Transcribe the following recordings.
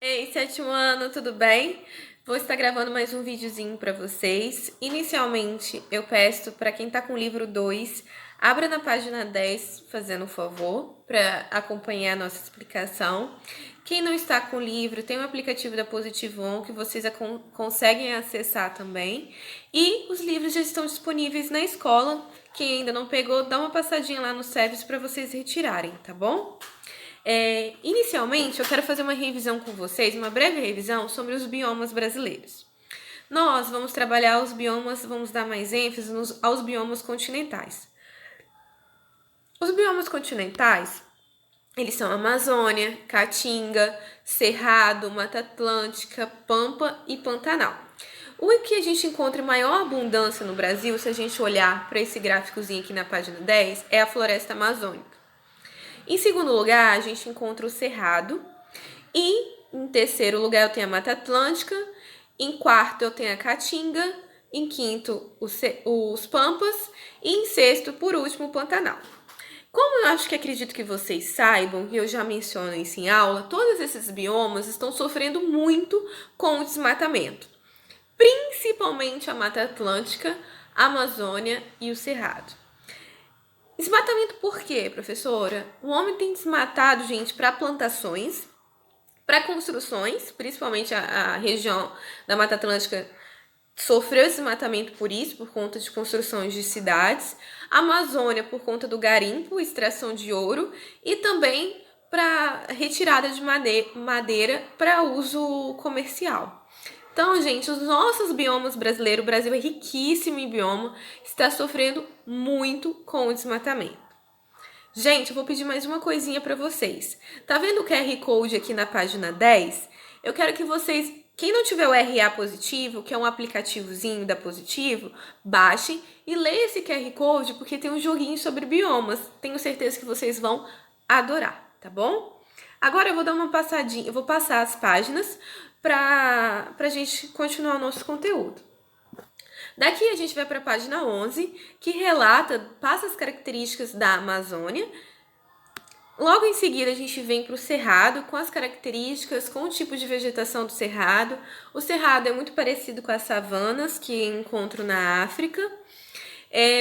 Ei, sétimo ano, tudo bem? Vou estar gravando mais um videozinho para vocês. Inicialmente, eu peço para quem tá com o livro 2, abra na página 10, fazendo um favor, para acompanhar a nossa explicação. Quem não está com o livro, tem o aplicativo da Positivo On que vocês conseguem acessar também. E os livros já estão disponíveis na escola. Quem ainda não pegou, dá uma passadinha lá no service para vocês retirarem, tá bom? Inicialmente, eu quero fazer uma revisão com vocês, uma breve revisão sobre os biomas brasileiros. Nós vamos trabalhar os biomas, vamos dar mais ênfase aos biomas continentais. Os biomas continentais, eles são Amazônia, Caatinga, Cerrado, Mata Atlântica, Pampa e Pantanal. O que a gente encontra em maior abundância no Brasil, se a gente olhar para esse gráficozinho aqui na página 10, é a floresta amazônica. Em segundo lugar, a gente encontra o Cerrado. E em terceiro lugar, eu tenho a Mata Atlântica. Em quarto, eu tenho a Caatinga. Em quinto, os Pampas. E em sexto, por último, o Pantanal. Como eu acho que acredito que vocês saibam, e eu já menciono isso em aula, todos esses biomas estão sofrendo muito com o desmatamento. Principalmente a Mata Atlântica, a Amazônia e o Cerrado. Desmatamento por quê, professora? O homem tem desmatado, gente, para plantações, para construções, principalmente a região da Mata Atlântica sofreu desmatamento por isso, por conta de construções de cidades. A Amazônia por conta do garimpo, extração de ouro e também para retirada de madeira para uso comercial. Então, gente, os nossos biomas brasileiros, o Brasil é riquíssimo em bioma, está sofrendo muito com o desmatamento. Gente, eu vou pedir mais uma coisinha para vocês. Tá vendo o QR Code aqui na página 10? Eu quero que vocês, quem não tiver o RA Positivo, que é um aplicativozinho da Positivo, baixem e leia esse QR Code, porque tem um joguinho sobre biomas. Tenho certeza que vocês vão adorar, tá bom? Agora eu vou dar uma passadinha, eu vou passar as páginas para a gente continuar o nosso conteúdo. Daqui a gente vai para a página 11, que passa as características da Amazônia. Logo em seguida a gente vem para o Cerrado, com as características, com o tipo de vegetação do Cerrado. O Cerrado é muito parecido com as savanas que encontro na África.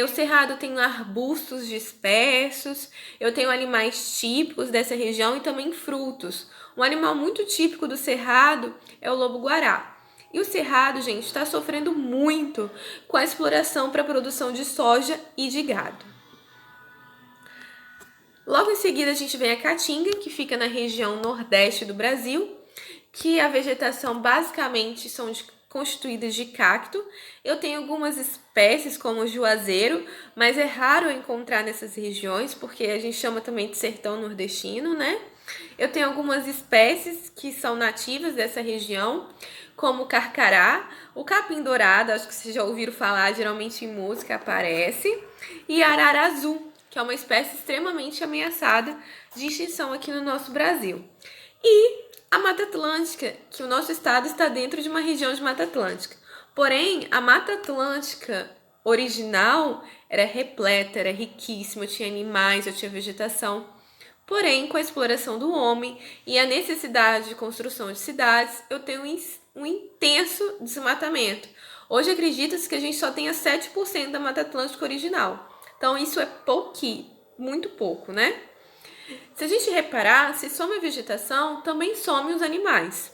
O Cerrado tem arbustos dispersos, eu tenho animais típicos dessa região e também frutos. Um animal muito típico do Cerrado é o lobo-guará. E o Cerrado, gente, está sofrendo muito com a exploração para a produção de soja e de gado. Logo em seguida a gente vem a Caatinga, que fica na região nordeste do Brasil, que a vegetação basicamente são constituídas de cacto. Eu tenho algumas espécies como o juazeiro, mas é raro encontrar nessas regiões, porque a gente chama também de sertão nordestino, né? Eu tenho algumas espécies que são nativas dessa região, como o carcará, o capim-dourado, acho que vocês já ouviram falar, geralmente em música aparece, e a arara azul, que é uma espécie extremamente ameaçada de extinção aqui no nosso Brasil. E a Mata Atlântica, que o nosso estado está dentro de uma região de Mata Atlântica. Porém, a Mata Atlântica original era repleta, era riquíssima, tinha animais, tinha vegetação. Porém, com a exploração do homem e a necessidade de construção de cidades, eu tenho um intenso desmatamento. Hoje acredita-se que a gente só tenha 7% da Mata Atlântica original. Então, isso é pouquinho, muito pouco, né? Se a gente reparar, se some a vegetação, também some os animais.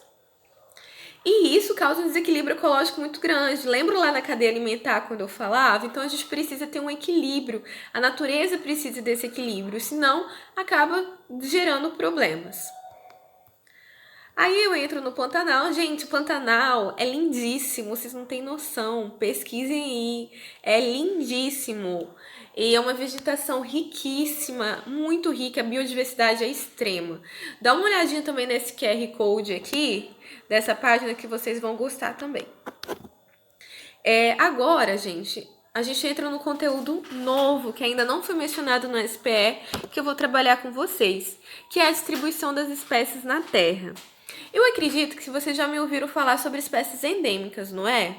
E isso causa um desequilíbrio ecológico muito grande. Lembra lá na cadeia alimentar quando eu falava? Então a gente precisa ter um equilíbrio. A natureza precisa desse equilíbrio, senão acaba gerando problemas. Aí eu entro no Pantanal. Gente, o Pantanal é lindíssimo, vocês não têm noção. Pesquisem aí, é lindíssimo. E é uma vegetação riquíssima, muito rica, a biodiversidade é extrema. Dá uma olhadinha também nesse QR Code aqui, dessa página, que vocês vão gostar também. Agora, gente, a gente entra no conteúdo novo, que ainda não foi mencionado no SPE, que eu vou trabalhar com vocês, que é a distribuição das espécies na Terra. Eu acredito que vocês já me ouviram falar sobre espécies endêmicas, não é?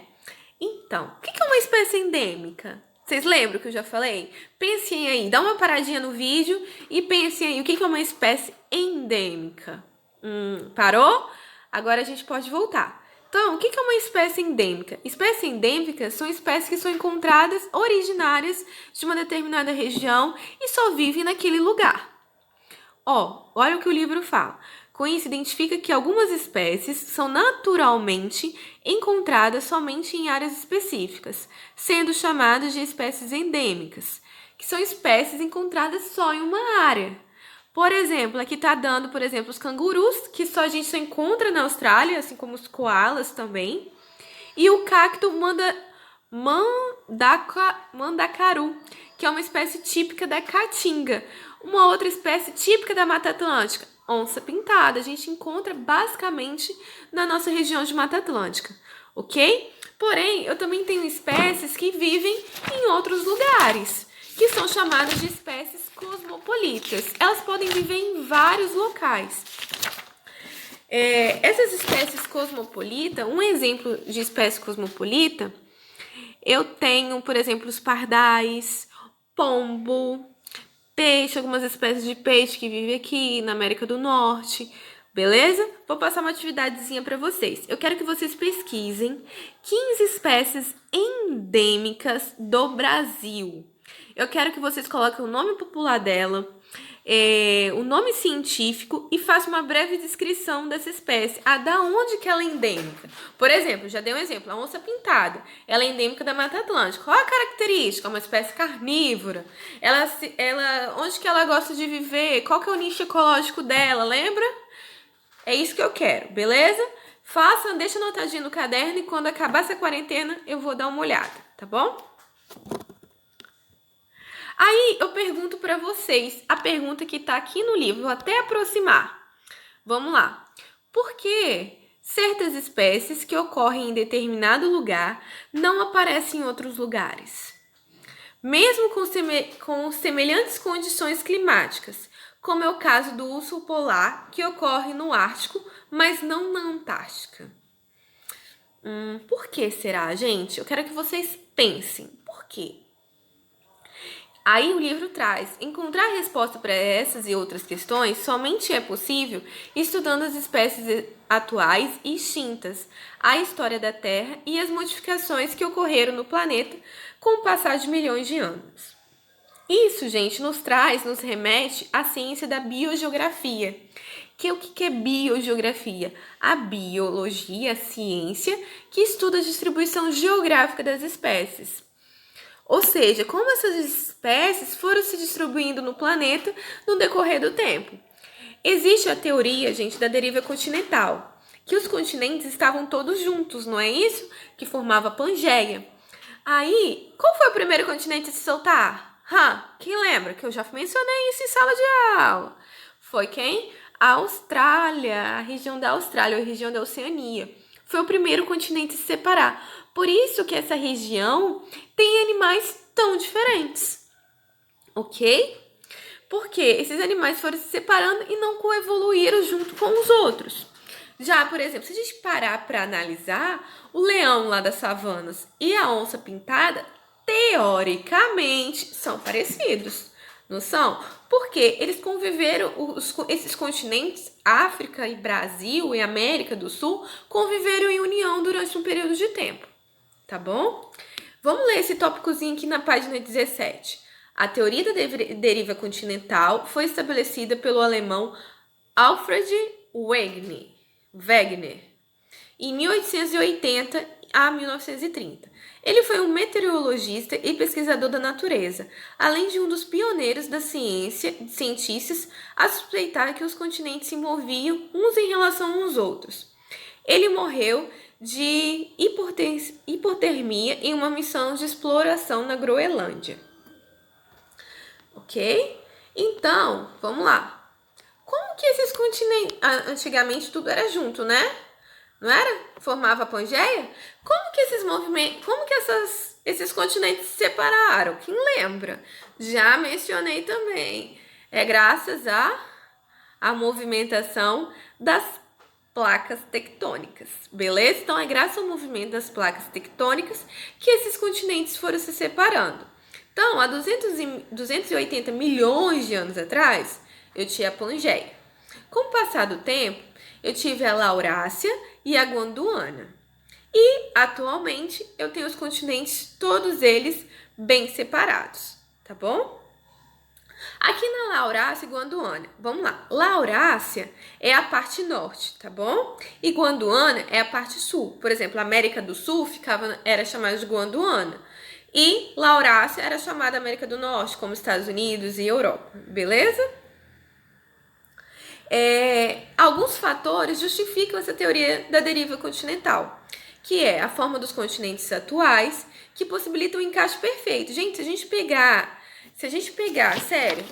Então, o que é uma espécie endêmica? Vocês lembram que eu já falei? Pensem aí, dá uma paradinha no vídeo e pensem aí, o que é uma espécie endêmica? Parou? Agora a gente pode voltar. Então, o que é uma espécie endêmica? Espécies endêmicas são espécies que são encontradas originárias de uma determinada região e só vivem naquele lugar. Olha o que o livro fala. Com isso, identifica que algumas espécies são naturalmente encontradas somente em áreas específicas, sendo chamadas de espécies endêmicas, que são espécies encontradas só em uma área. Por exemplo, aqui está dando, por exemplo, os cangurus, que a gente só encontra na Austrália, assim como os koalas também. E o cacto mandacaru, que é uma espécie típica da Caatinga. Uma outra espécie típica da Mata Atlântica, onça pintada. A gente encontra basicamente na nossa região de Mata Atlântica, ok? Porém, eu também tenho espécies que vivem em outros lugares, que são chamadas de espécies cosmopolitas. Elas podem viver em vários locais. Essas espécies cosmopolitas, um exemplo de espécie cosmopolita, eu tenho, por exemplo, os pardais, pombo, peixe, algumas espécies de peixe que vivem aqui na América do Norte, beleza? Vou passar uma atividadezinha para vocês. Eu quero que vocês pesquisem 15 espécies endêmicas do Brasil. Eu quero que vocês coloquem o nome popular dela, o nome científico e façam uma breve descrição dessa espécie. Da onde que ela é endêmica? Por exemplo, já dei um exemplo, a onça pintada. Ela é endêmica da Mata Atlântica. Qual a característica? É uma espécie carnívora. Onde que ela gosta de viver? Qual que é o nicho ecológico dela? Lembra? É isso que eu quero, beleza? Deixa anotadinho no caderno e quando acabar essa quarentena eu vou dar uma olhada, tá bom? Aí eu pergunto para vocês, a pergunta que está aqui no livro, vou até aproximar. Vamos lá. Por que certas espécies que ocorrem em determinado lugar não aparecem em outros lugares? Mesmo com semelhantes condições climáticas, como é o caso do urso polar, que ocorre no Ártico, mas não na Antártica. Por que será, gente? Eu quero que vocês pensem. Por quê? Aí o livro traz, encontrar resposta para essas e outras questões somente é possível estudando as espécies atuais e extintas, a história da Terra e as modificações que ocorreram no planeta com o passar de milhões de anos. Isso, gente, nos remete à ciência da biogeografia. O que é biogeografia? A biologia, a ciência que estuda a distribuição geográfica das espécies. Ou seja, como essas espécies foram se distribuindo no planeta no decorrer do tempo. Existe a teoria, gente, da deriva continental, que os continentes estavam todos juntos, não é isso? Que formava a Pangeia. Aí, qual foi o primeiro continente a se soltar? Quem lembra? Que eu já mencionei isso em sala de aula. Foi quem? A Austrália, a região da Austrália, a região da Oceania. Foi o primeiro continente a se separar. Por isso que essa região tem animais tão diferentes, ok? Porque esses animais foram se separando e não coevoluíram junto com os outros. Já, por exemplo, se a gente parar para analisar, o leão lá das savanas e a onça pintada, teoricamente, são parecidos, não são? Porque eles conviveram, esses continentes, África e Brasil e América do Sul, conviveram em união durante um período de tempo. Tá bom? Vamos ler esse tópicozinho aqui na página 17. A teoria da deriva continental foi estabelecida pelo alemão Alfred Wegener em 1880 a 1930. Ele foi um meteorologista e pesquisador da natureza, além de um dos pioneiros da cientistas a suspeitar que os continentes se moviam uns em relação aos outros. Ele morreu de hipotermia em uma missão de exploração na Groenlândia. Ok? Então, vamos lá. Como que esses continentes... Antigamente tudo era junto, né? Não era? Formava a Pangeia? Como que esses continentes se separaram? Quem lembra? Já mencionei também. É graças à movimentação das placas tectônicas, beleza? Então, é graças ao movimento das placas tectônicas que esses continentes foram se separando. Então, há 280 milhões de anos atrás, eu tinha a Pangeia. Com o passar do tempo, eu tive a Laurásia e a Gondwana. E, atualmente, eu tenho os continentes, todos eles bem separados, tá bom? Aqui na Laurásia e Gondwana, vamos lá. Laurásia é a parte norte, tá bom? E Gondwana é a parte sul. Por exemplo, a América do Sul era chamada de Gondwana. E Laurásia era chamada América do Norte, como Estados Unidos e Europa, beleza? Alguns fatores justificam essa teoria da deriva continental, que é a forma dos continentes atuais, que possibilita o encaixe perfeito. Gente, se a gente pegar, sério,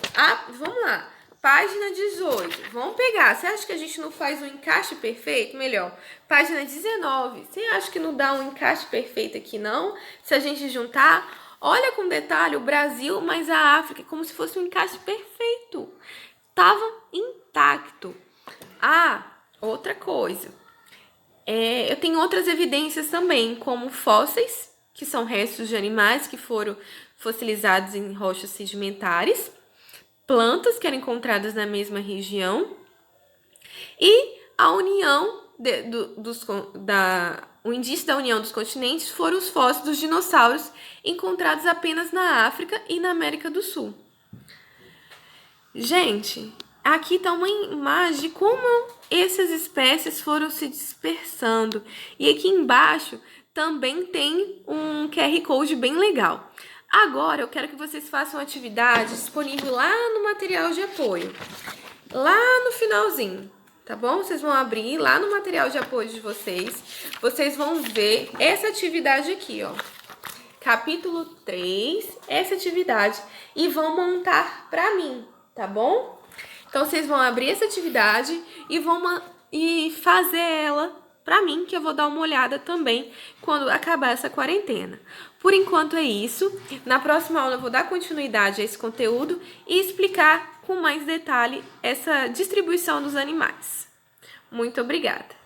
vamos lá, página 18, vamos pegar, você acha que a gente não faz um encaixe perfeito? Melhor, página 19, você acha que não dá um encaixe perfeito aqui, não? Se a gente juntar, olha com detalhe o Brasil mais a África, como se fosse um encaixe perfeito. Tava intacto. Outra coisa. Eu tenho outras evidências também, como fósseis, que são restos de animais que foram fossilizados em rochas sedimentares, plantas que eram encontradas na mesma região e a união o indício da união dos continentes foram os fósseis dos dinossauros encontrados apenas na África e na América do Sul. Gente, aqui está uma imagem de como essas espécies foram se dispersando. E aqui embaixo também tem um QR Code bem legal. Agora eu quero que vocês façam uma atividade disponível lá no material de apoio. Lá no finalzinho, tá bom? Vocês vão abrir lá no material de apoio de vocês. Vocês vão ver essa atividade aqui, ó. Capítulo 3, essa atividade. E vão montar pra mim, tá bom? Então, vocês vão abrir essa atividade e fazer ela pra mim, que eu vou dar uma olhada também quando acabar essa quarentena. Por enquanto é isso. Na próxima aula eu vou dar continuidade a esse conteúdo e explicar com mais detalhe essa distribuição dos animais. Muito obrigada!